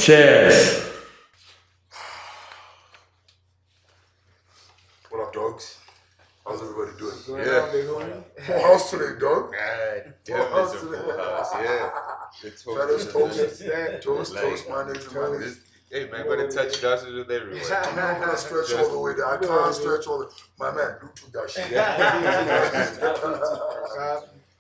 Cheers. What up, dogs? How's everybody doing? What's going on, big homie? Full house today, dog. Right. Full Yeah, house it's a today. full house. Yeah. The Fellas, toast. toast, my niggas, my niggas. Hey man, gotta touch glasses with everyone. I'm not gonna stretch all the way there. I can't stretch all the. My man, Bluetooth that shit.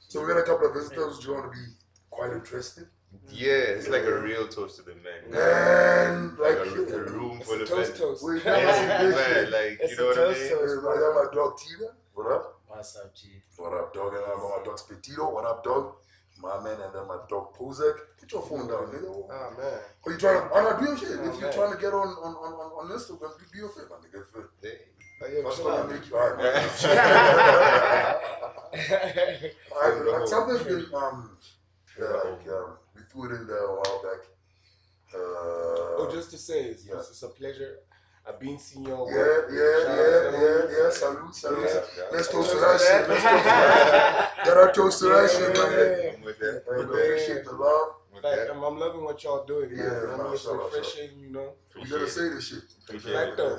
So we got a couple of visitors which are going to be quite interesting. Yeah, it's like a real toast to the men. And like a room full of toast. Wait, man, like It's you know what I mean? I got my dog Tina. What up? What's up, G? What up, dog? And I got my dog Spetito. What up, dog? My man, and then my dog Pozek. Put your phone down, nigga. Oh man. Are you trying to? I'm not doing shit. Oh, If you're man. trying to get on Instagram, do your thing, my nigga. First Chill one I out. make you. All right. Something's been we threw it in there a while back. Oh, just to say, it's a pleasure. I've been seeing your Yeah. work. Salute. Yeah. Let's toast to that shit. Gotta toast to that shit, man. I'm with that. We appreciate the love. With Fact, that. I'm loving what y'all doing, man. Yeah, I mean, it's man, refreshing, you know. We gotta say this shit.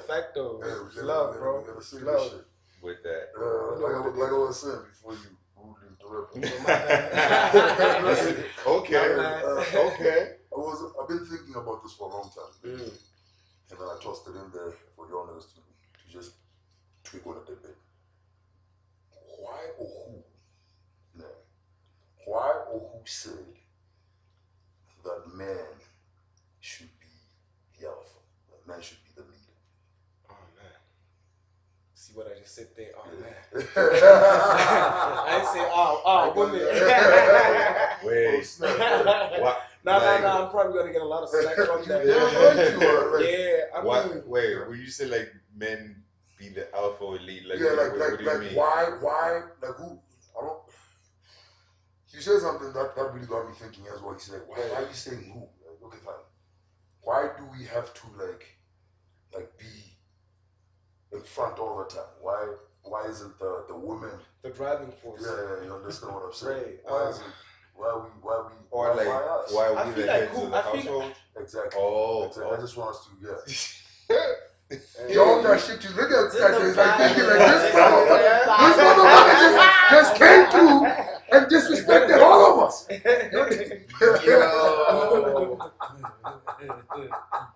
Facto. Yeah, It's love, bro. We gotta say It's this love. shit. With that. Like I was saying before you rudely interrupted me. Okay. I've been thinking about this for a long time. And then I tossed it in there for your niggas to just tweak on it a bit. Why or who? No. Why or who said that man should be the alpha? That man should be the leader? Oh man. See what I just said there? Oh man. Yeah. I didn't say women. Wait. What? No, I'm probably gonna get a lot of slack from that. I mean, Wait, when you say like men be the alpha or lead, like what do you mean? Why, like who? I don't. You said something that really got me thinking as well. He said, why are you saying who? Like, okay, fine. Why do we have to like be in front all the time? Why isn't the woman the driving force. Yeah, you understand what I'm saying? Right. Why is it? Why we? Or like us? why I we feel the like heads who- of the I feel household? Exactly. Oh. I just want us to Y'all that shit you look at that is like thinking like this motherfucker just came through and disrespected all of us.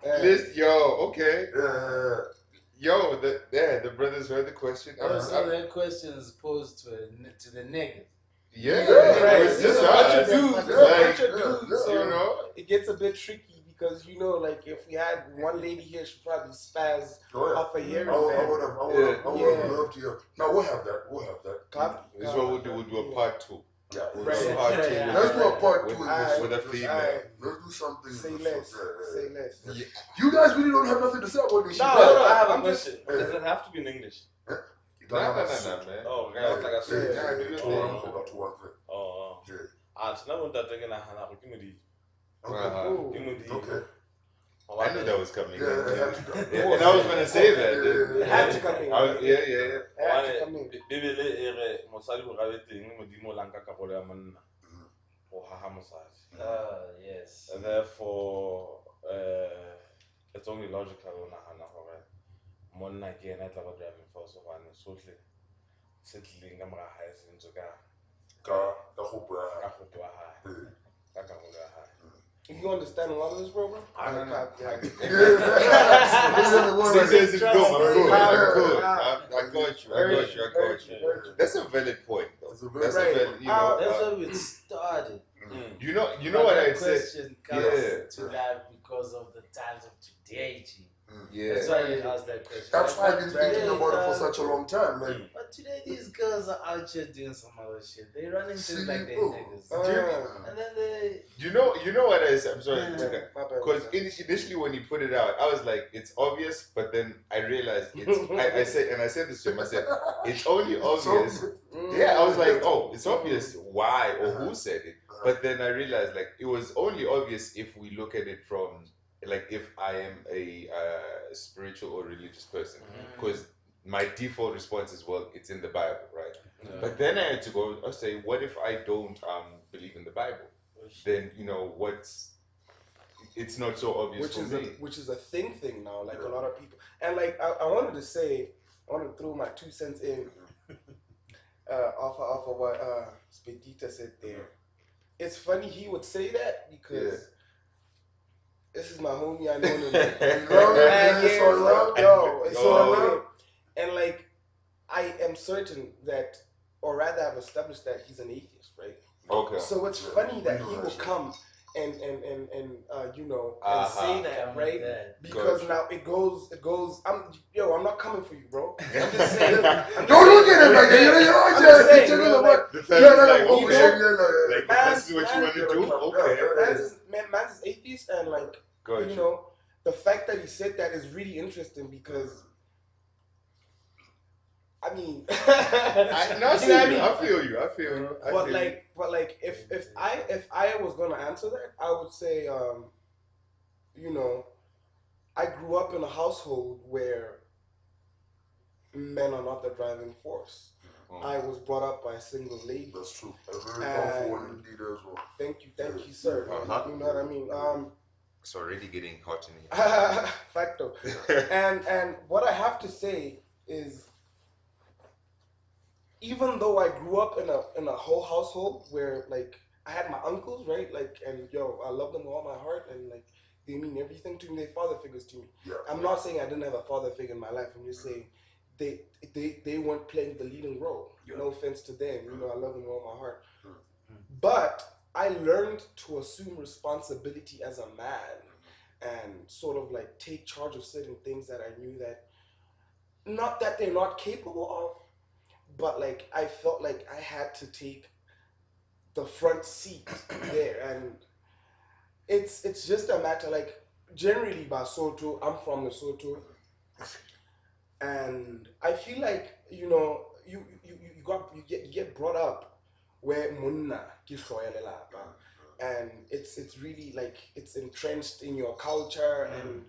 Okay. Yo, the brothers heard the question. So that question is posed to the niggas. Yeah, Right. it's just It's a bunch of us. dudes. Like, So you know. it gets a bit tricky because like if we had one lady here, she'd probably spaz off a hearing. I would have loved to hear. No, we'll have that. Copy. This is what we'll do. We'll do a part 2. Yeah, we'll Right. do Part 2. Yeah. Let's do a part 2 with a female. Let's do something. Say less. Say less. Yeah. You guys really don't have nothing to say about this shit. No, I have a I'm just- question. Does it have to be in English? No, man. Oh, Yeah. like I said. Yeah, do your I thing. forgot to one thing. Oh, Yeah. nna mo ntate ke nagana gore ke Modimo. Okay. Ke Modimo. Okay. I knew that was coming. Yeah, it had to go. Yeah, and I was gonna say that. It had to come in. Yeah. It had to come in. Bibele e re mosadi go rabe teng Modimo o lanka karolo ya monna go haha mosadi. Yes. And therefore it's only logical o nagana gore monna ke ena tla ba driving force gone sotlhe se tlileng ka moraga ga e sentse ka Hope. gopo ya gae ka karolo ya gae. You understand a lot of this, bro? Since it's good, I'm good. I got you. That's a valid point, though. That's a very That's a valid, That's how it started. You know what I said. Question comes Yeah. to that because of the times of today, G. Yeah. That's why you asked that question. That's why I've been thinking about it for such a long time. Like, But today these girls are out here doing some other shit. They run into See, like they bro. niggas. And then they You know what I said. I'm sorry. Yeah. Because initially when you put it out, I was like, it's obvious, but then I realized it's. I said this to him. I said, it's only obvious. Yeah, I was like, oh, it's obvious why or who said it. But then I realized like it was only obvious if we look at it from like if I am a spiritual or religious person, because my default response is, well, it's in the Bible, right? But then I had to go. I say, what if I don't believe in the Bible? Then what's it's not so obvious which for is me. which is a thing now. Like a lot of people, and like I wanted to say, I wanted to throw my 2 cents in off of what Spedita said there. It's funny he would say that because this is my homie. I know him like It's all love. yo, it's all Yo. love. And like I am certain that, or rather, I've established that he's an atheist, right? Okay. So it's funny that he will come and you know, and say that, right? Because now it goes. I'm not coming for you, bro. I'm just saying. Don't look at him like that. I'm just saying, bro, like, The family's like, you know, like, this is what you want to do? Okay. Man's is atheist, and like, Gotcha. you know, the fact that he said that is really interesting because, I mean, I feel you. But like, if I was gonna answer that, I would say, you know, I grew up in a household where men are not the driving force. I was brought up by a single lady. That's true. That's very powerful one indeed as well. Thank you, sir. You know what I mean? It's already getting hot in here. Facto. And what I have to say is, even though I grew up in a whole household where like I had my uncles, right? Like, and yo, I love them with all my heart, and like they mean everything to me. They're father figures to me. Yeah. I'm not saying I didn't have a father figure in my life. I'm just saying they weren't playing the leading role. Yeah. No offense to them. You know, I love them with all my heart. But I learned to assume responsibility as a man and sort of like take charge of certain things that I knew that, not that they're not capable of, but like I felt like I had to take the front seat there. And it's just a matter, like, generally Basotho, I'm from Lesotho, and I feel like, you know, you get brought up where munna ki hloya lelapa, and it's really like it's entrenched in your culture, and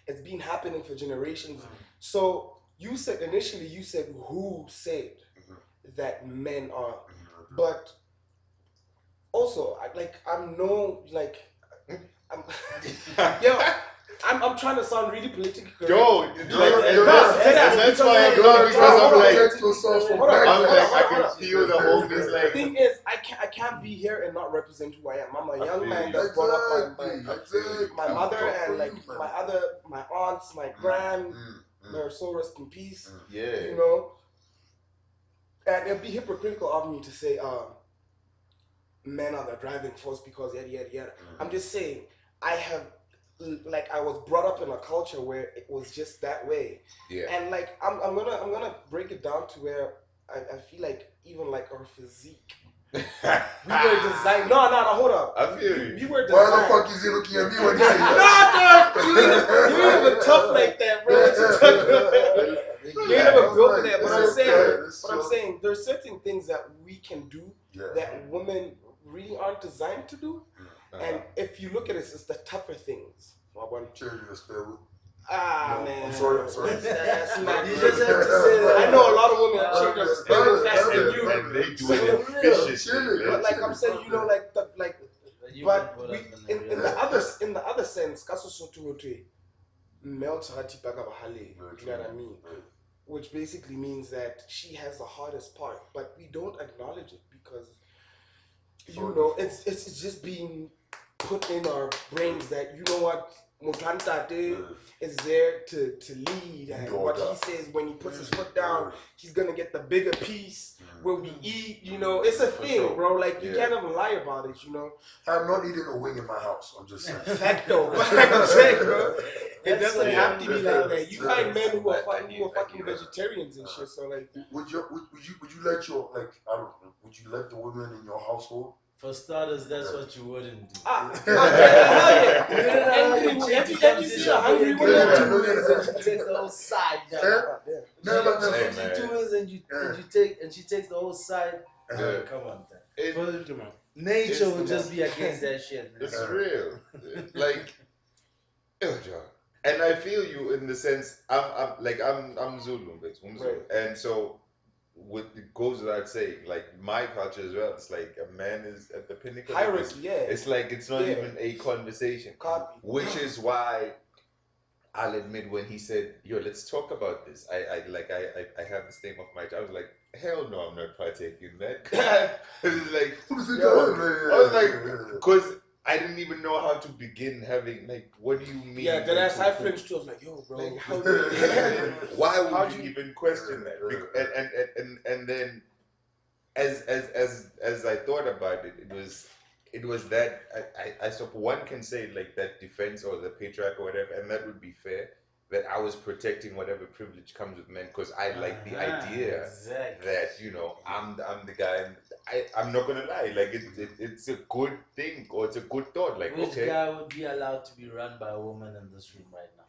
it's been happening for generations. So you said initially, who said that men are, but also I'm trying to sound really politically correct. That's why I go, because I'm like, I can feel the whole thing. The thing is, I can't be here and not represent who I am. I'm a young man that's brought up by my mother and like my aunts, my grand, their soul rest in peace. Yeah. You know, and it'd be hypocritical of me to say, men are the driving force because yada yada yada. I'm just saying, I was brought up in a culture where it was just that way. Yeah. And like I'm gonna break it down to where I feel like even like our physique. We were designed. No, hold up. I feel you. We were designed. Why the fuck is he looking at me when he says that? No, you ain't even tough like that, bro. What you talking about? You ain't even built for that. But I'm saying there's certain things that we can do that women really aren't designed to do. And if you look at it, it's the tougher things. Changing the spell. Man. I'm sorry. That's not You good. just have to say that. I know a lot of women that change their spell faster than you. And they do it efficiently. But like I'm saying, you know, but in the other sense, you know what I mean? Which basically means that she has the hardest part, but we don't acknowledge it because, you know, it's just being put in our brains that, you know what, Mutantate is there to lead, and what he says when he puts his foot down, he's gonna get the bigger piece when we eat, you know. It's a thing, bro. Like, you can't even lie about it, you know. I'm not eating a wing in my house. I'm just saying. Facto. Like I'm saying, bro. It doesn't have to be like that. You find men who are fucking vegetarians and shit. So like, would you let your, like, I don't know, would you let the women in your household? For starters, that's what you wouldn't do. Have you seen a hungry woman? She takes the whole side down. She takes the whole side. Come on, nature would just be against that shit, man. It's real. Like, and I feel you in the sense I'm Zulu, right? And so it goes without saying, like my culture as well. It's like a man is at the pinnacle. Hierarchy, yeah. It's like it's not even a conversation. Copy. Which is why I'll admit when he said, "Yo, let's talk about this." I have this thing of my. I was like, "Hell no, I'm not partaking in that." It was like, I was like, because I didn't even know how to begin having like, what do you mean? Yeah, then as I flinched too, I was like, "Yo, bro, Like, how why would how'd you you- even question that?" And then as I thought about it, it was that I suppose one can say like that defense or the patriarch or whatever, and that would be fair. That I was protecting whatever privilege comes with men because I like the idea that I'm the guy, and I'm not gonna lie, like it's a good thing or it's a good thought. Like, which okay, guy would be allowed to be run by a woman in this room right now?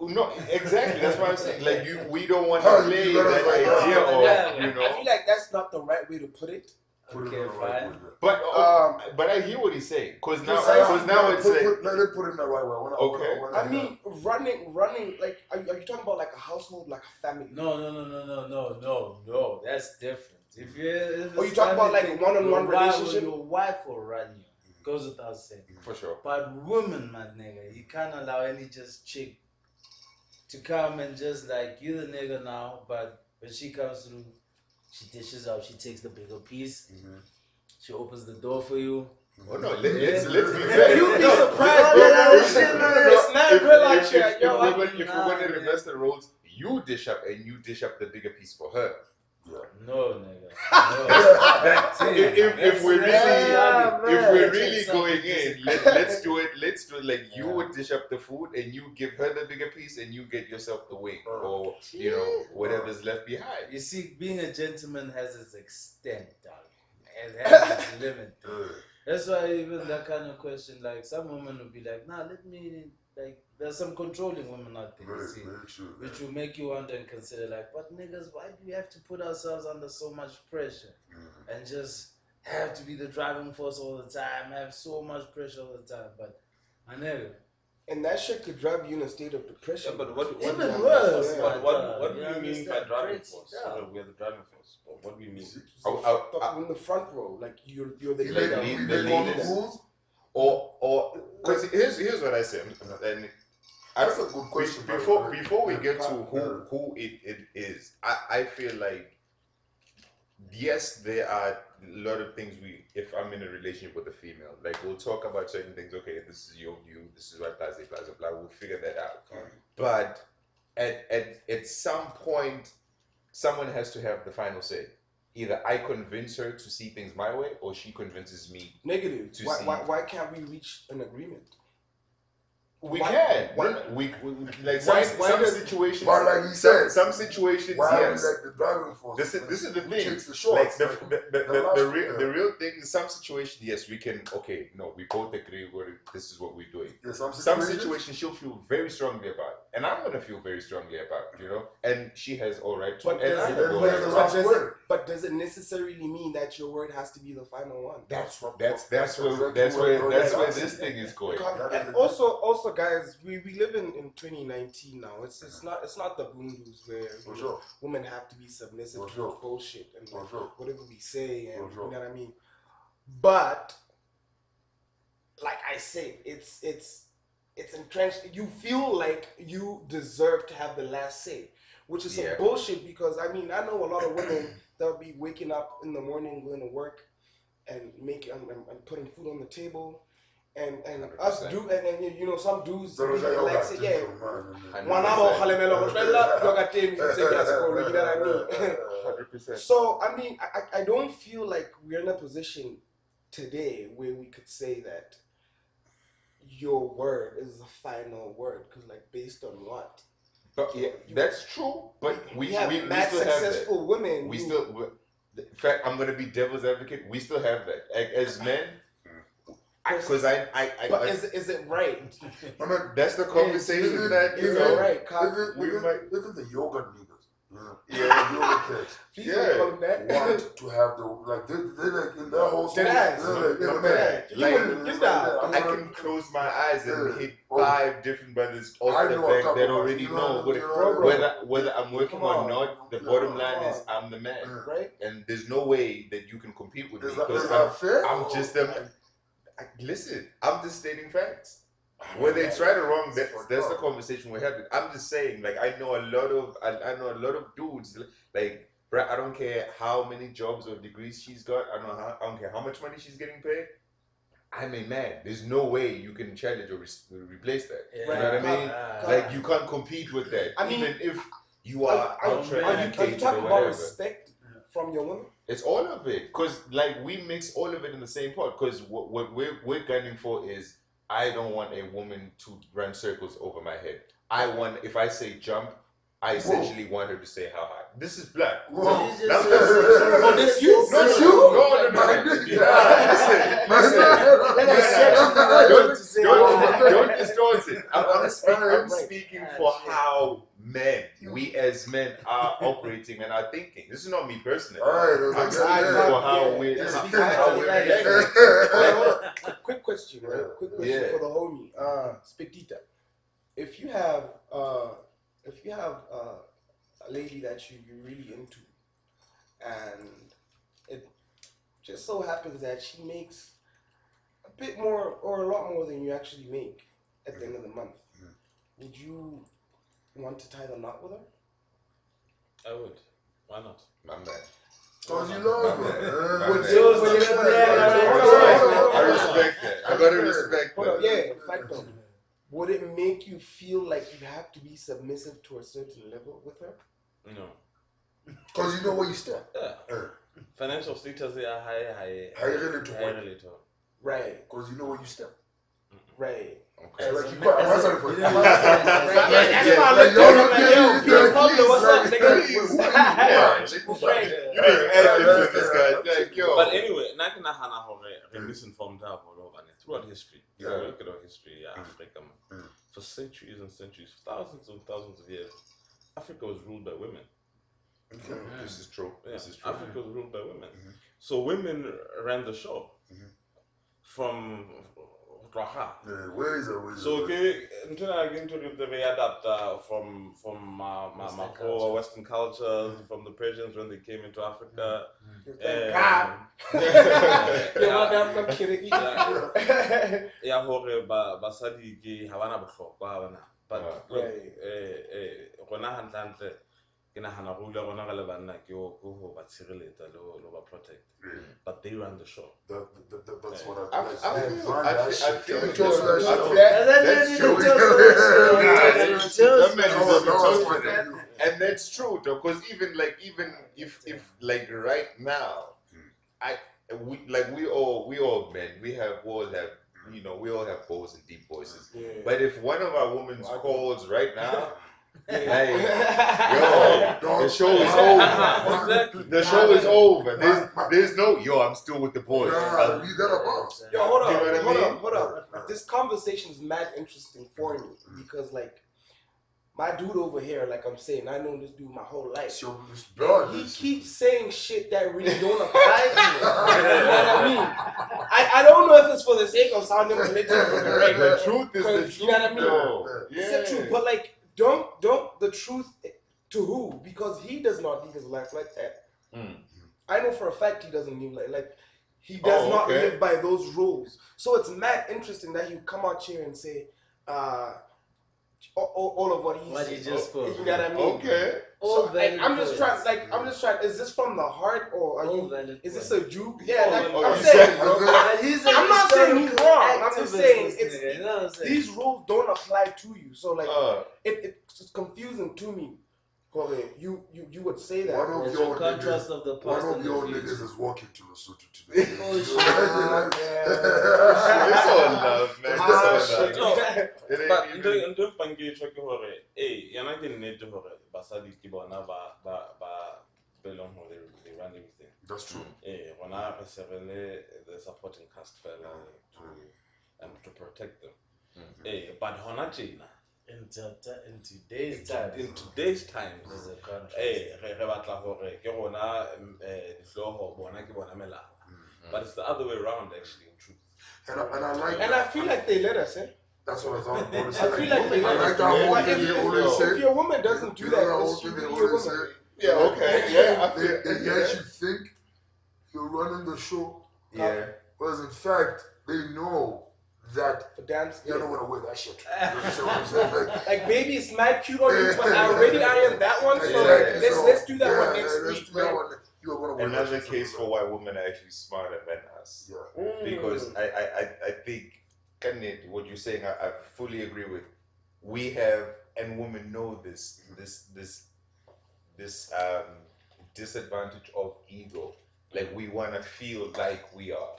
no, exactly. That's what I'm saying. Like we don't want to play that idea of I feel like that's not the right way to put it. Okay, fine. But I hear what he's saying because now it's like, let it put it in the right way. Okay. I mean, running. Like, are you talking about like a household, like a family? No. That's different. If you talking about like a one-on-one relationship? Your wife will run you. Goes without saying. for sure. But women, my nigga, you can't allow any just chick to come and just like, you the nigga now, but when she comes through, she dishes out, she takes the bigger piece, she opens the door for you. Oh no, let's be fair. You'd be surprised, It's not real out here, yo. If we're gonna reverse the roles, you dish up the bigger piece for her. No, nigga. If we're really going in, let's do it like you would dish up the food and you give her the bigger piece and you get yourself the wing or whatever's left behind. You see, being a gentleman has its extent, dog. It has its limit. That's why even that kind of question, like some women will be like, nah, let me, like, there's some controlling women out there, you see, which will make you wonder and consider, like, but niggas, why do we have to put ourselves under so much pressure and just have to be the driving force all the time, have so much pressure all the time? But I never. And that shit could drive you in a state of depression. Yeah, but what do you mean by driving force? We are the driving force. What do you mean? In the front row, like you're the leader. Or because here's what I say, and that's a good question. Before we get to who it is, I feel like yes, there are a lot of things if I'm in a relationship with a female, like we'll talk about certain things. Okay, this is your view. This is what blah blah blah. We'll figure that out. But at some point, someone has to have the final say. Either I convince her to see things my way, or she convinces me. Negative. Why can't we reach an agreement? We can. Like some situations. But like he said, some situations. Why yes. we like the driving force? This is the thing. Takes the shorts. Like the real thing. In some situations, yes, we can. Okay, no, we both agree. This is what we're doing. Yeah, some situations she'll feel very strongly about, and I'm gonna feel very strongly about. And she has all right to. But does it necessarily mean that your word has to be the final one? That's where this thing is going. And also, guys, we live in 2019 now. It's not the boondoos where women have to be submissive to bullshit and whatever we say, and you know what I mean. But like I said, it's entrenched. You feel like you deserve to have the last say, which is some bullshit. Because I mean, I know a lot of women that'll be waking up in the morning, going to work, and putting food on the table. And us do and some dudes like say So I mean I don't feel like we're in a position today where we could say that your word is the final word, because like based on what? But that's true. But we have mad successful women. We still, in fact, I'm gonna be devil's advocate. We still have that as men. Because but is it right? That's the conversation that is it right? Even the yoga niggas, Yeah, you and kids. Please Yeah. don't call him that. Want to have the like they like in their whole Dead ass. they're My man, Like, I can close my eyes and hit Oh. 5 different brothers I off the know a back couple that of already us, know bro. whether I'm working Come on. or not. The Yeah. bottom line Come is on. I'm the man, right? and there's no way that you can compete with me Is that because fair? I'm just listen. I'm just stating facts. Whether it's right or wrong, that's the conversation we're having. I'm just saying, like I know a lot of dudes. Like, bruh, I don't care how many jobs or degrees she's got. I don't care how much money she's getting paid. I'm a man. There's no way you can challenge or replace that. Yeah. You know what I mean? Like you can't compete with that. I mean, even if you are Are you educated or talking about whatever. respect from your woman? It's all of it, cause like we mix all of it in the same pot. Cause what we're gunning for is I don't want a woman to run circles over my head. I want, if I say jump, I essentially want her to say how high. This is black. Whoa. Oh, this you? No, This no, you? no, listen. Don't distort it. I'm speaking for how men, we as men are operating and are thinking. This is not me personally. I'm speaking for how we're reacting. Quick question, right? Quick question for the homie. Spedita. If you have a lady that you're really into, and it just so happens that she makes a bit more or a lot more than you actually make at the end of the month, would you want to tie the knot with her? I would. Why not? My man. Cause you love My her. man. I respect that. I gotta respect Hold on, that. yeah, fact though. Would it make you feel like you have to be submissive to a certain level with her? No. Cause you know where you stand. Yeah. Financial status is high related. Right, Cause you know where you stand. right. Okay. Like you quite, I'm sorry for you. That's why I looked at him like, yo, Peter Pablo, what's up, nigga? You didn't add to this guy. Like, yo. But anyway, nakina misinformed her throughout history. If you look at our history, Africa, for centuries and centuries, thousands and thousands of years, Africa was ruled by women. This is true. Yeah, This is true. Africa was ruled by women. So women ran the show from Raha. Where is it? So until I get into the adapt from Western cultures, from the Persians when they came into Africa. I'm kidding. Yeah, hore basadi ke havana bohlokwa havana. But rona hantle ke nahana go ile rona ga le banna ke go ba tshireletsa le ba protect. But they run the show. That's what I feel and that's true though, because even if right now, we all men, we all have balls and deep voices. But if one of our women's calls right now, hey, yo, the show is over. The show is over. There's no I'm still with the boys. You got a boss. Yo, hold You know what I mean? hold up. This conversation is mad interesting for me because, like, my dude over here, like I'm saying, I know this dude my whole life. He keeps saying shit that really don't apply to me. You know what I mean? I don't know if it's for the sake of sounding political, right? The truth is the truth. You know what I mean? Though. It's the truth, but like, don't the truth to who? Because he does not live his life like that. I know for a fact he doesn't live like he does not live by those rules. So it's mad interesting that you come out here and say all of what he just spoke. You know what I mean? Okay. So I'm just trying. Is this from the heart or is this a juke? Yeah, I'm saying. I'm not saying he's wrong. I'm just saying these rules don't apply to you. So like it's confusing to me. You would say that. One of your contrast of the past. One of your niggas is walking to Lesotho today. It's all love, man. It's all love. But don't pange ke hore yana ke nnete hore basadi ke bona ba belong hore they run everything. That's true. Rona re serele the supporting cast fella to protect them. But hona tjena In today's times. In today's times, There's a contrast. re batla hore ke rona dihloho bona ke bona melao. But it's the other way around actually in truth. And I like And I feel like they let us, eh? that's what I was about to say. I feel like they I let like us. that whole But thing they always if say. your woman doesn't do You that, know that whole then she thing they be your always woman. say. Yeah, okay. Yeah, I feel They let you think you're running the show. Yeah. Whereas in fact, they know that For dance, you don't want to wear that shit. You understand what I'm saying? like baby, it's mad cute on you, but I already ironed that one, so Exactly. let's do that Yeah, one next let's week, do that right? one. You don't want to wear that Another shit. case for why women are actually smarter than us. Yeah. Because I think, Kenneth, what you're saying, I fully agree with. We have, and women know this disadvantage of ego. Like we want to feel like we are.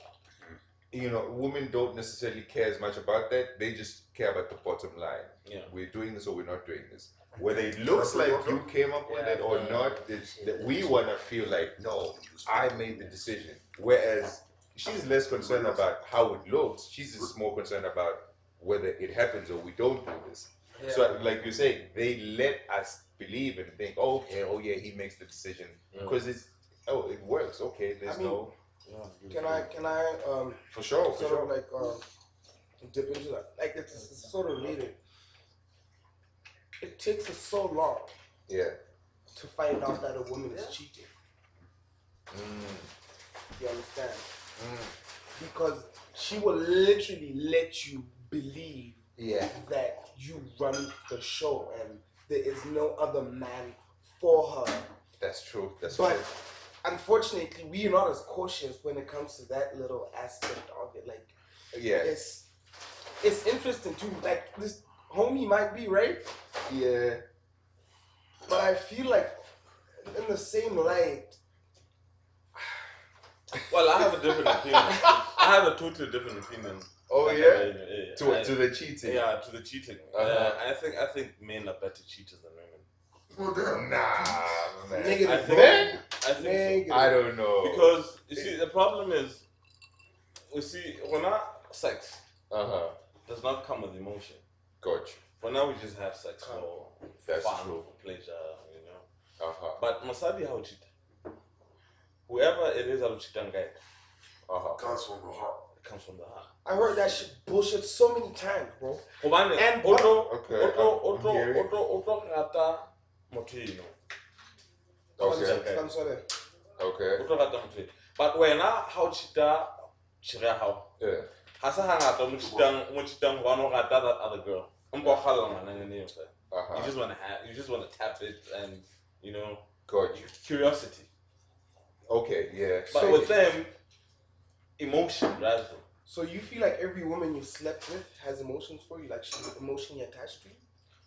You know, women don't necessarily care as much about that. They just care about the bottom line. Yeah. We're doing this or we're not doing this. Whether it looks like you came up with it or not, it's that we want to feel like, no, I made the decision. Whereas she's less concerned about how it looks. She's just more concerned about whether it happens or we don't do this. Yeah. So, like you say, they let us believe and think, oh, okay, oh yeah, he makes the decision because it works. Okay, there's Can I for sure, sort of like dip into that? Like it's sort of related. It takes us so long to find out that a woman is cheating. You understand? Because she will literally let you believe that you run the show and there is no other man for her. That's true. But unfortunately, we are not as cautious when it comes to that little aspect of it. Like, it's interesting too. Like, this homie might be right. Yeah. But I feel like in the same light. Well, I have a different opinion. I have a totally different opinion. Oh yeah. To the cheating. Yeah, to the cheating. I think men are better cheaters than women. Well, damn. Nah, man. Negative. I think so. I don't know. Because you see, the problem is, when our sex does not come with emotion. Gotcha. For now, we just have sex for fun, for pleasure, you know. But Masadi how cheat. Whoever it is how cheat guy. Comes from the heart. It comes from the heart. I heard that shit bullshit so many times, bro. And Okay. But when how chita chira how. Hasa hangata mo chitang one that other girl. You just want to tap it and you know curiosity. Okay, yeah. But with them, emotion rather. So you feel like every woman you slept with has emotions for you, like she's emotionally attached to you?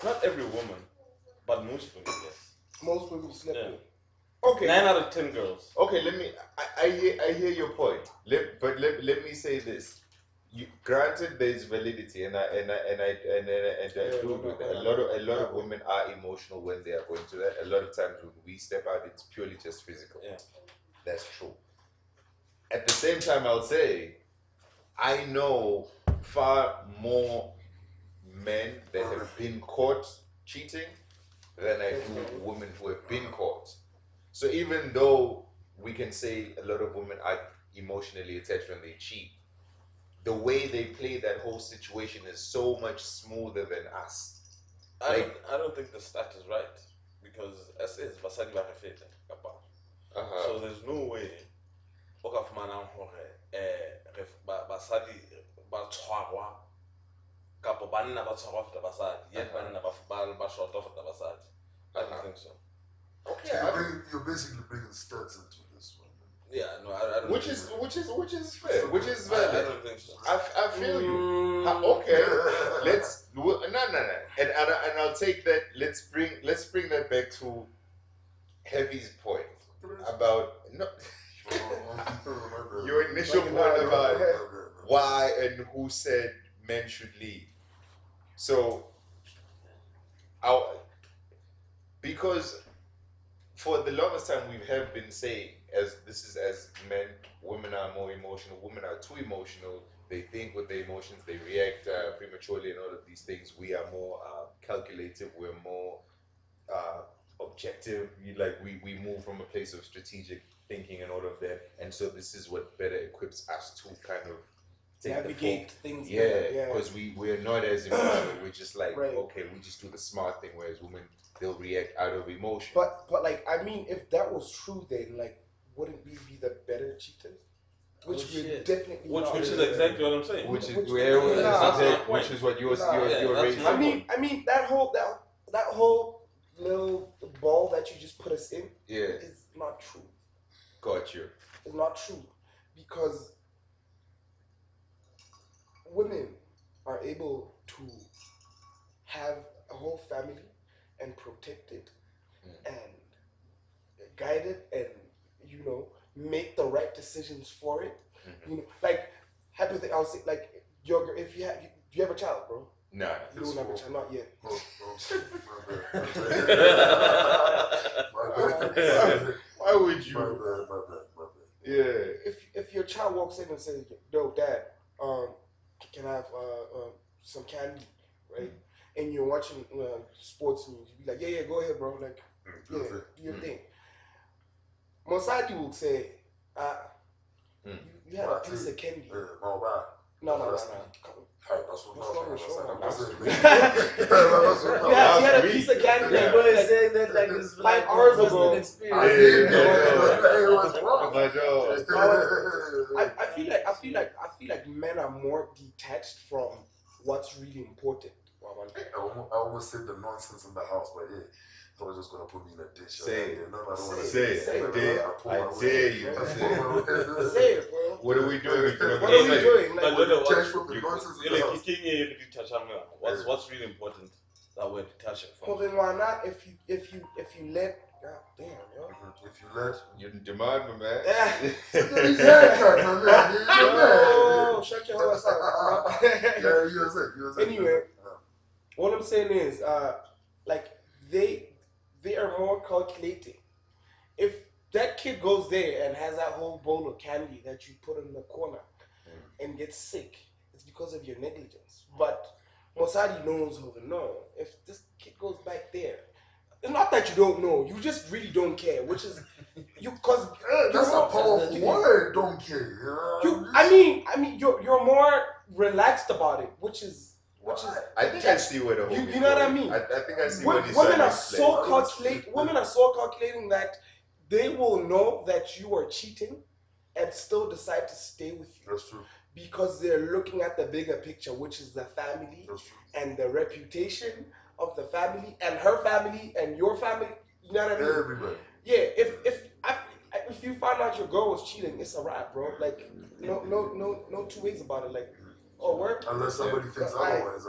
Not every woman, but most women, yes. Most women you slept with. Okay. 9 out of 10 girls. Okay, I hear your point. Let me say this. Granted, there is validity, and I agree with that. A lot of women are emotional when they are going to that. A lot of times when we step out, it's purely just physical. Yeah, that's true. At the same time, I'll say, I know far more men that have been caught cheating than I do women who have been caught. So even though we can say a lot of women are emotionally attached when they cheat, the way they play that whole situation is so much smoother than us. I don't think the stat is right because as is basadi ba refeta kapa. So there's no way o ka fumana hore basadi ba tshwarwa kapa banna ba tshwarwa feta basadi yet banna ba short off feta basadi. I don't think so. Okay, you're basically bringing stats into this one. Yeah, no, I don't. Which is fair. Which is valid. I don't think so. I feel you. Okay, let's no. And I'll take that. Let's bring that back to Heavy's point about your initial point about why and who said men should lead. So, because for the longest time we have been saying, as men, women are more emotional, women are too emotional, they think with their emotions, they react prematurely, and all of these things. We are more calculative. We're more objective. We move from a place of strategic thinking and all of that. And so this is what better equips us to kind of navigate things. Yeah, because we're not as emotional. We're just like, Right. okay, we just do the smart thing. Whereas women, they'll react out of emotion. But like, I mean, if that was true, then like, wouldn't we be the better cheaters? Which we're definitely not. Which is exactly what I'm saying. Which is that's what you're raising. I mean that whole little ball that you just put us in is not true. Got you. It's not true because women are able to have a whole family and protect it and guide it and make the right decisions for it. Like hypothetically, I'll say like do you have a child, bro? Nah. You don't have a child, not yet. Why would you? My bad. Yeah. If your child walks in and says, "Yo, Dad, can I have some candy?" Right? And you're watching sports news, you be like, "Yeah, go ahead, bro. Like, do your thing." Mosadi will say, you had a piece of candy. No. You had a piece of candy. That boy is saying that like it's 5 hours ago. I feel like men are more detached from what's really important. I almost said the nonsense in the house, but yeah, I was just gonna put me in a dish. Say it. Say it. I dare you to say it. Say it, bro. What are we doing? What are we doing? What's really important that we're detaching from? If you let, God damn, yo. If you let, you demand, my man. Oh, shut your ass up. Anyway, what I'm saying is, like they are more calculating. If that kid goes there and has that whole bowl of candy that you put in the corner and gets sick, it's because of your negligence. But Mosadi knows if this kid goes back there, it's not that you don't know, you just really don't care, which is because that's a powerful word. Don't care. I mean, you're more relaxed about it, which is. I think I see where the whole. You know what I mean? I think I see what he's women trying are to so explain. Women are so calculating that they will know that you are cheating and still decide to stay with you. That's true. Because they're looking at the bigger picture, which is the family and the reputation of the family and her family and your family. You know what I mean? Everybody. Yeah. If you find out your girl was cheating, it's a wrap, bro. Like no two ways about it. Like. Work? Unless somebody thinks otherwise.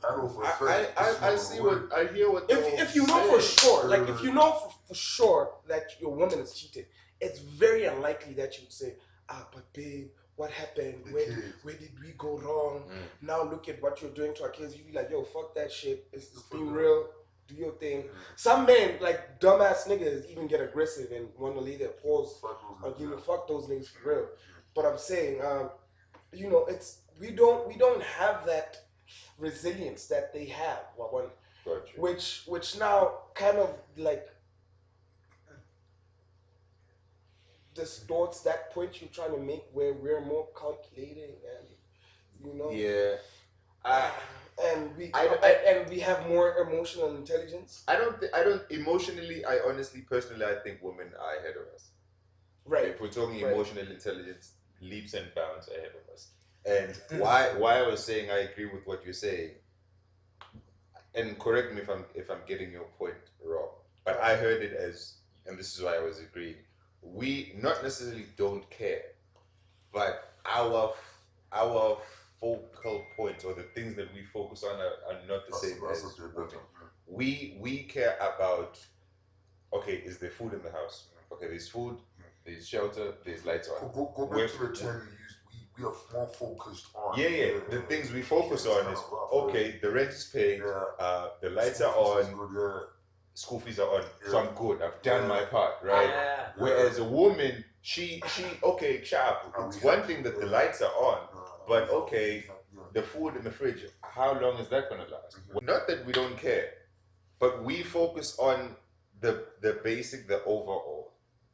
I know for a fact. I hear what. If you know for sure, like if you know for sure that your woman is cheating, it's very unlikely that you would say, but babe, what happened? Where did we go wrong? Now look at what you're doing to our kids. You be like, yo, fuck that shit. It's being real. Do your thing. Some men, like dumbass niggas, even get aggressive and want to lay their paws or fuck those niggas for real. But I'm saying, it's. We don't have that resilience that they have, which now kind of like distorts that point you're trying to make, where we're more calculating and and we have more emotional intelligence. I don't emotionally. I honestly, personally, I think women are ahead of us. Right. If we're talking emotional intelligence, leaps and bounds ahead of us. And why I was saying I agree with what you're saying, and correct me if I'm getting your point wrong, but I heard it as, and this is why I was agreeing, we not necessarily don't care, but our focal points or the things that we focus on are not the same as women. We care about, okay, is there food in the house? Okay, there's food, there's shelter, there's lights on. Go back to the term you used. We are more focused on. The things we focus on is, okay, the rent is paid, the lights are on, school fees are on, so I'm good. I've done my part, right? Whereas a woman, she okay, sharp. It's one thing that the lights are on, But okay, the food in the fridge, how long is that gonna last? Not that we don't care, but we focus on the basic, the overall.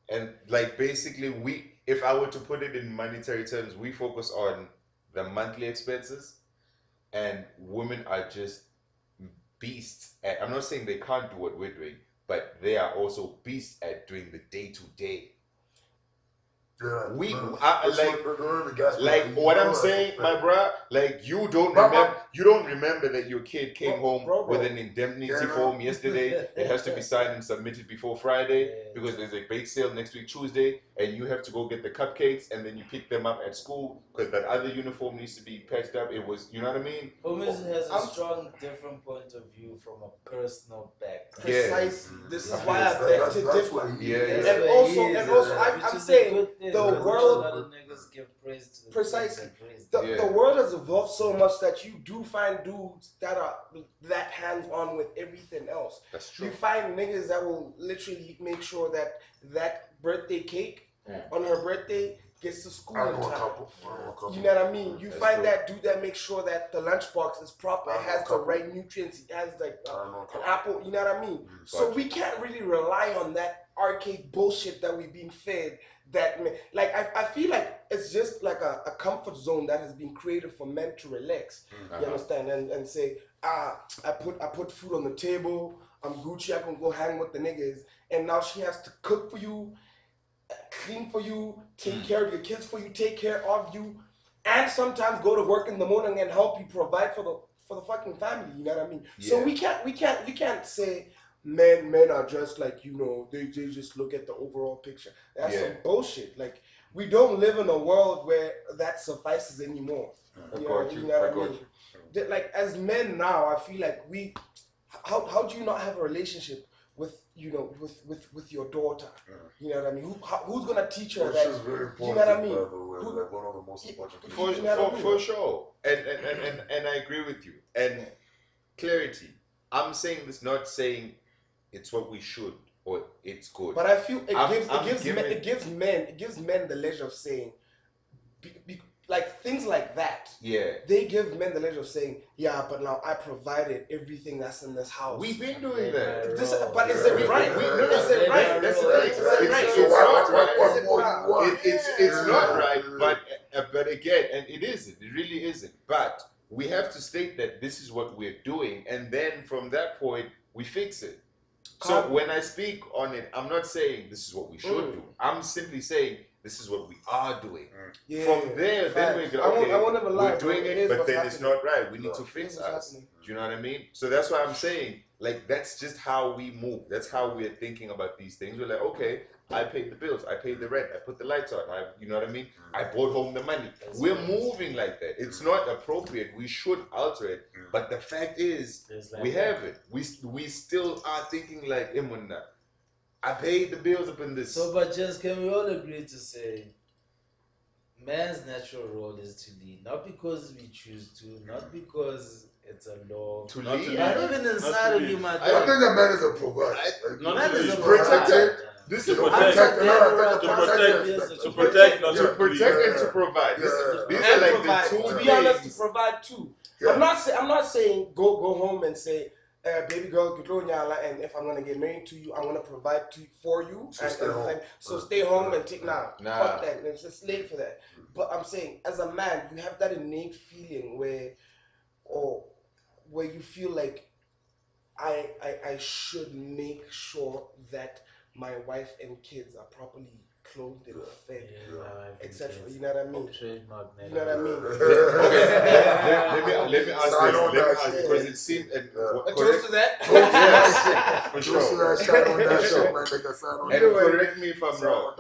And like basically if I were to put it in monetary terms, we focus on the monthly expenses, and women are just beasts at, I'm not saying they can't do what we're doing, but they are also beasts at doing the day-to-day. Yeah, like what I'm saying, my bro. Like you don't remember that your kid came home with an indemnity form yesterday. It has to be signed and submitted before Friday because there's a bake sale next week Tuesday, and you have to go get the cupcakes and then you pick them up at school because that other uniform needs to be patched up. It was, you know what I mean? Omis has a strong, different point of view from a personal background. Precisely. This is why I beg to differ. Yeah. And also, I'm saying the world. A lot of niggas give praise to the Precisely. praise. The world has evolved so much that you do find dudes that are that hands-on with everything else. That's true. You find niggas that will literally make sure that that birthday cake on her birthday gets to school in time. You know what I mean? You find that dude that makes sure that the lunchbox is proper, it has the right nutrients, it has like an apple, you know what I mean? So we can't really rely on that arcade bullshit that we've been fed. That like I feel like it's just like a comfort zone that has been created for men to relax. You understand? And say, I put food on the table, I'm Gucci, I can go hang with the niggas, and now she has to cook for you, clean for you, take care of your kids for you, take care of you, and sometimes go to work in the morning and help you provide for the fucking family. You know what I mean? Yeah. So we can't say men are just like, you know, they just look at the overall picture. That's some bullshit. Like, we don't live in a world where that suffices anymore. You know what I mean? Like, as men now, I feel like how do you not have a relationship with, you know, with your daughter? You know what I mean? Who's gonna teach her that? Very important, you know what I mean? Like one of the most important things. For sure. And I agree with you. And clarity. I'm saying this, not saying it's what we should or it's good. But I feel it gives men the leisure of saying, like things like that. Yeah. They give men the leisure of saying, yeah, but now I provided everything that's in this house. We've been doing that. But is it right? Is it right? That's the thing. It's not right, but again, and it isn't. It really isn't. But we have to state that this is what we're doing, and then from that point, we fix it. So when I speak on it, I'm not saying this is what we should do. I'm simply saying this is what we are doing. Yeah, from there, then we go, okay, we're doing it, but then it's not right. We need to fix us. Do you know what I mean? So that's why I'm saying, like, that's just how we move. That's how we're thinking about these things. We're like, okay, I paid the bills, I paid the rent, I put the lights on, you know what I mean? I brought home the money. We're moving like that. It's not appropriate. We should alter it. But the fact is, we have it. We still are thinking like, I paid the bills up in this. So, but just can we all agree to say, man's natural role is to lead, not because we choose to, not because it's a law. To lead? Not even inside of you, my I think that man is a provider. Man is a protector. This is to protect, not to protect and to provide. These are like the two. To be honest, to provide too. Yeah. I'm not saying go home and say, baby girl, and if I'm gonna get married to you, I'm gonna provide for you. So stay home and take fuck that. It's just late for that. But I'm saying, as a man, you have that innate feeling where you feel like I should make sure that my wife and kids are properly clothed and fed, etc. You know what I mean? You know what I mean? Okay, let me ask this because it seemed. Close to that? Yes, for sure. And correct me if I'm wrong.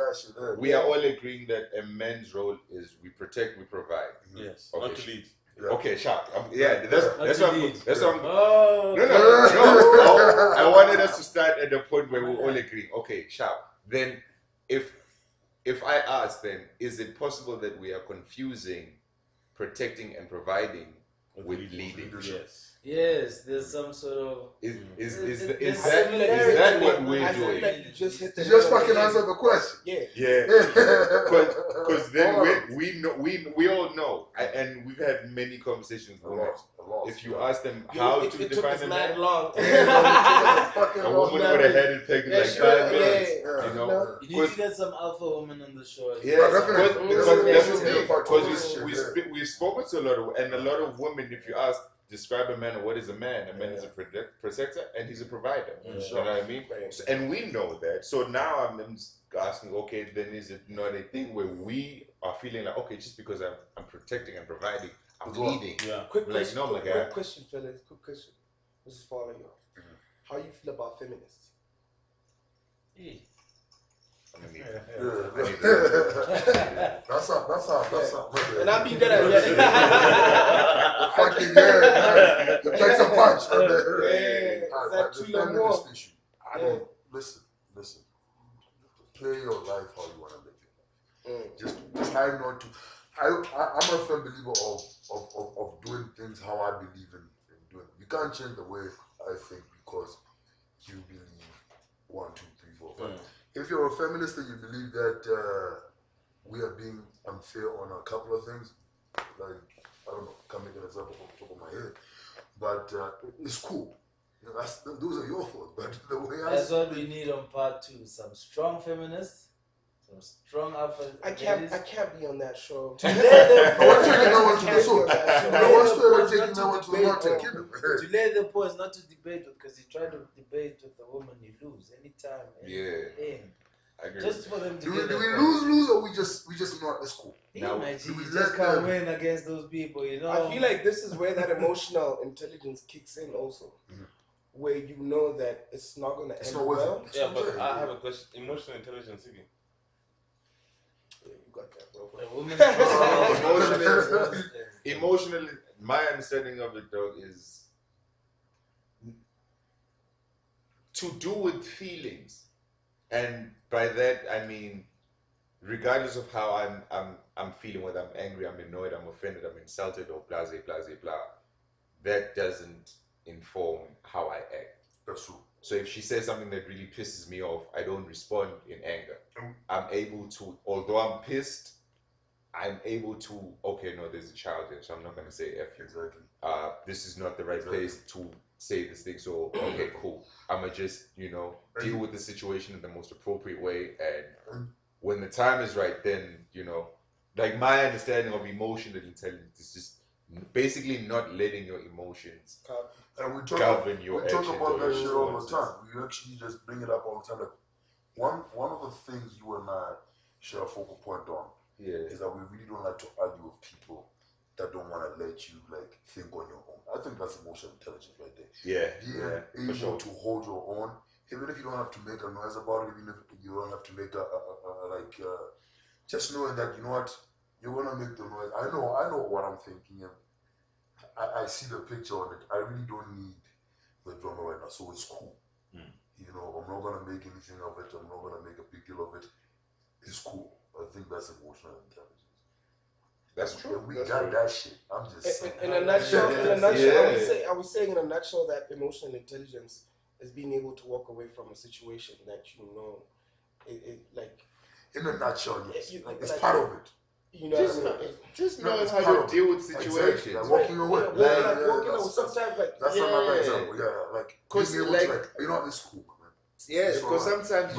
We are all agreeing that a man's role is we protect, we provide. Yes. Okay. Not to lead. Yeah. Okay, sharp. That's what I'm. Oh. No. I wanted us to start at the point where we all agree. Okay, sharp. Then, if I ask, then is it possible that we are confusing protecting and providing with leading. Yes, there's some sort of. Is It's that what we're I feel doing? like you just hit the You just fucking answered the question. Yeah. Because then we all know, and we've had many conversations with women. If you ask them how to it define took a mad man, long. a woman would have had it taken like 5 minutes. You know, you need to get some alpha women on the show. Because we've spoken to a lot of women. If you ask, describe a man, or what is a man? A man is a protector and he's a provider. You know what I mean? So, and we know that. So now I'm asking, okay, then is it not a thing where we are feeling like, okay, just because I'm protecting and providing, I'm leading? Yeah. Quick like, question, no, my guy. quick question, fellas. Quick question. This is following you. How you feel about feminists? That's up. And I mean that. Fucking yeah. It takes a punch. That too long more. Issue. I don't listen. Play your life how you want to live it. Just try not to. I'm a firm believer of doing things how I believe in doing. You can't change the way I think because you believe 1, 2, 3, 4, 5. If you're a feminist and you believe that we are being unfair on a couple of things, like, I don't know, can't make an example off the top of my head, but it's cool. You know, those are your thoughts, but the way that's what we need on part 2. Some strong feminists, some strong alpha. I can't be on that show. I want to take that one to the soul. I want to take that one to the Northern Kingdom. To lay the point is not to debate with, because you try to debate with the woman, you lose anytime. I agree. Just for them to do get we lose, or we just not? That's cool. Now, you just can't win against those people, you know. I feel like this is where that emotional intelligence kicks in also. Where you know that it's not going to end well. Yeah, but I have a question. Emotional intelligence, again. Yeah, you got that, bro. Emotionally, my understanding of it, though, is to do with feelings, and by that I mean, regardless of how I'm feeling, whether I'm angry, I'm annoyed, I'm offended, I'm insulted, or blah blah blah, that doesn't inform how I act. That's true. So if she says something that really pisses me off, I don't respond in anger. I'm able to, although I'm pissed, I'm able to, okay, no, there's a child here, so I'm not going to say F you. Exactly. This is not the right place to say this thing, so okay, cool. I'm going to just, deal with the situation in the most appropriate way, and when the time is right, then, like my understanding of emotional intelligence is just basically not letting your emotions and we talk about that shit all the time. We actually just bring it up all the time. Like one of the things you and I share a focal point on is that we really don't like to argue with people that don't want to let you like think on your own. I think that's emotional intelligence right there. Being able to hold your own, even if you don't have to make a noise about it, even if you don't have to make just knowing that, you know what, you're gonna make the noise. I know what I'm thinking, and I see the picture on it. I really don't need the drama right now, so it's cool. I'm not gonna make anything of it. I'm not gonna make a big deal of it. It's cool. I think that's emotional intelligence. That's true. We got that shit. I'm just saying. In a nutshell, are we saying in a nutshell that emotional intelligence is being able to walk away from a situation that in a nutshell, yes. It's part of it. Just knowing how to deal with situations. Exactly. Like walking away. Sometimes that's another example. Yeah, like being able to it's cool, man. Yeah, because sometimes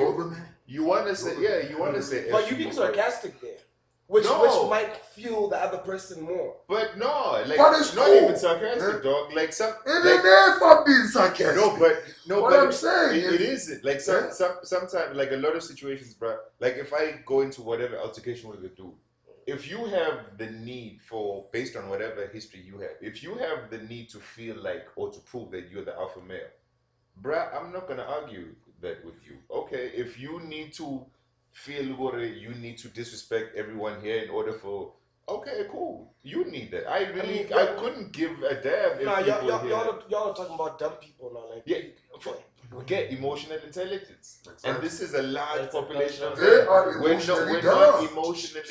you want to say, but you're being sarcastic there. Which might fuel the other person more. But no, like, but it's not even sarcastic, dog. Like I'm being sarcastic. But I'm saying it isn't. Like sometimes, like a lot of situations, bro. Like if I go into whatever altercation with a dude, if you have the need for, based on whatever history you have, if you have the need to feel like or to prove that you're the alpha male, bruh, I'm not gonna argue that with you. Okay, if you need to feel you need to disrespect everyone here in order for, okay, cool, you need that. I couldn't give a damn if y'all are talking about dumb people now, like get emotional intelligence, and this is a large population of they are we're not emotionally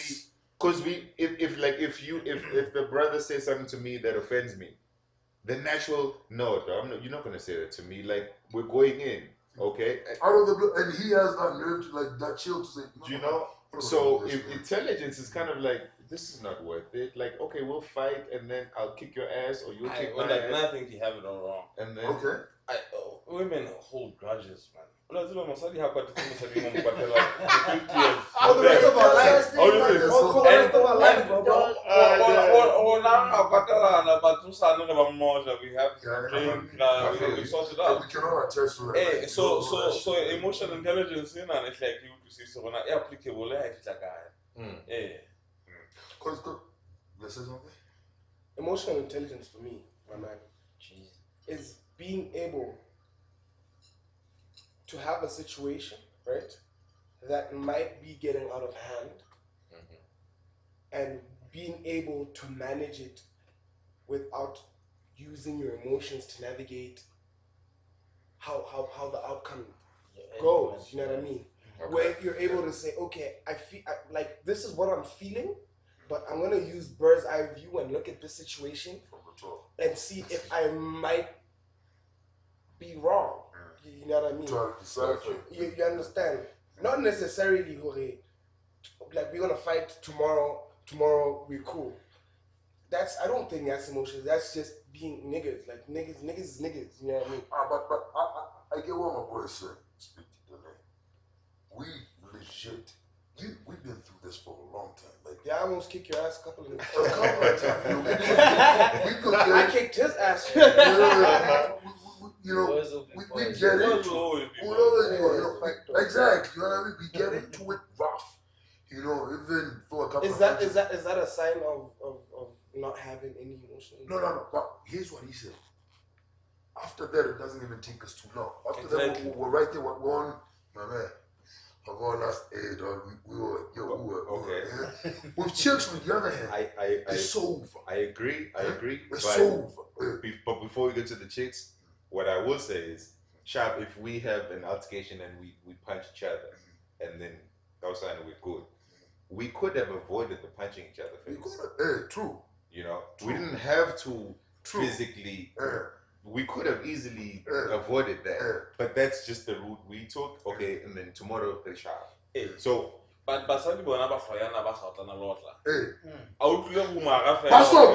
Because if the brother says something to me that offends me, the natural you're not gonna say that to me. Like we're going in, okay? Out of the blue, and he has that nerve to like that chill to say, Do you know? So if intelligence is kind of like, this is not worth it. Like, okay, we'll fight, and then I'll kick your ass, or you'll kick my ass. I think you have it all wrong. And then Women hold grudges, man. Oh, the rest of our life. We have drink, we sort it out. We cannot attest to Hey, that. so emotional intelligence, you know, it's like you to see so applicable. It's like Because you say something? Emotional intelligence for me, my man, is being able to have a situation, right, that might be getting out of hand, and being able to manage it without using your emotions to navigate how the outcome goes. You know what I mean? Okay. Where you're able to say, okay, I feel like this is what I'm feeling, but I'm gonna use bird's eye view and look at this situation and see if I might be wrong. You know what I mean? Try to decipher. You understand? Not necessarily, like we're gonna fight tomorrow. Tomorrow we're cool. I don't think that's emotions. That's just being niggas. Like niggas is niggas. You know what I mean? But I get what my boy said. Speak to the name. We legit. We've been through this for a long time. Like Yeah, I almost kicked your ass a couple of times. I I kicked his ass. we get into it. Exactly. You know what I mean? We get into it rough. You know, even for a couple Is that a sign of not having any emotion? No. But here's what he said. After that, it doesn't even take us too long. After that, we're right there. We're on, my man. I've got last aid, dog. We were. Yeah. With chicks, on the other hand, it's so over. I agree. It's so over. But before we get to the chicks, what I will say is, Sharp, if we have an altercation and we punch each other, and then outside we're good, we could have avoided the punching each other. We could have. True. You know, True. we didn't have to physically. We could have easily avoided that, but that's just the route we took. Okay, and then tomorrow they're sharp. So, but basadi bona ba fayana ba sautana lotla. A utlwe Baso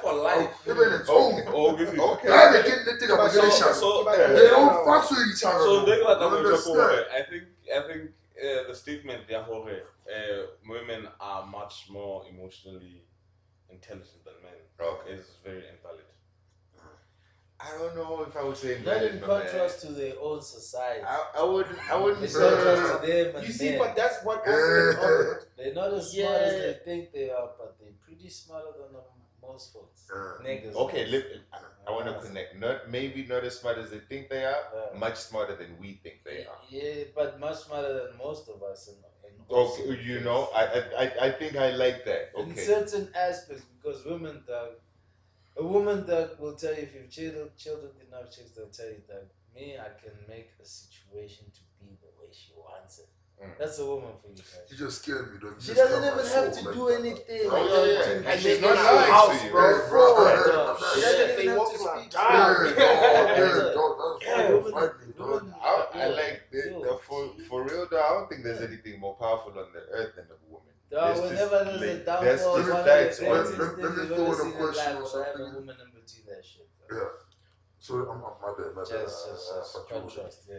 for life. Even it's over. okay. Now they get the thing about getting shot. They don't fuck with each other. So they got understand? I think the statement women are much more emotionally intelligent than men. Is very invalid. I don't know if I would say Not in contrast to their own society. I wouldn't It's say contrast to them and You see, men. but that's one aspect of it. They're not as smart as they think they are, but they're pretty smarter than most folks. Niggas. Okay, I want to connect. Not as smart as they think they are, much smarter than we think they are. Yeah, but much smarter than most of us. Okay, you know, I think I like that. Okay. In certain aspects, because a woman that will tell you if you've children enough chicks, they'll tell you that I can make a situation to be the way she wants it. That's a woman for you guys. You just scared me, though. She doesn't even have to do anything. And she's not lying to you. She doesn't even have to speak. I like that. For real though, I don't think there's anything more powerful on the earth than a woman. Whenever there's a downfall, let me throw in a question or something. a woman in between that shit. Yeah. So, my bad. Just contrast, yeah.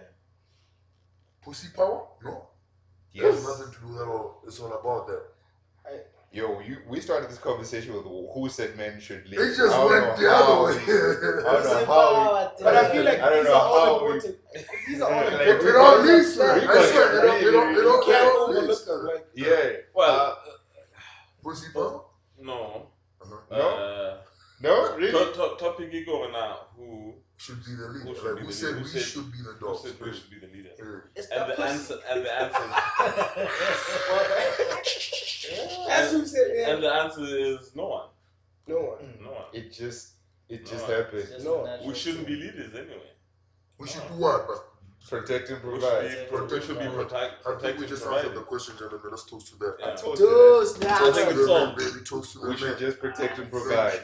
Pussy power? No. There's nothing to do with that all. It's all about that. We started this conversation with who said men should leave. It just went the other way. I don't know how. But I feel like these are all important. These are all important. It all leads to it. I swear, it all leads to it. Yeah. Well, pussy power? No. No, really? Topic is going now. Who should be the leader? Who said we should be the dogs? Who said we should be the leader? And the answer. As you said, and the answer is no one. No one. It just happened. No. We shouldn't be leaders anyway. We should do what? But Protect and We provide. should be Protection, be protect, I think we and just provide. answered the question, gentlemen. Let's toast to that. Yeah. Toast Toast to now. I think Toast to it's the men, solved. baby. Toast to the We should men. just protect and provide.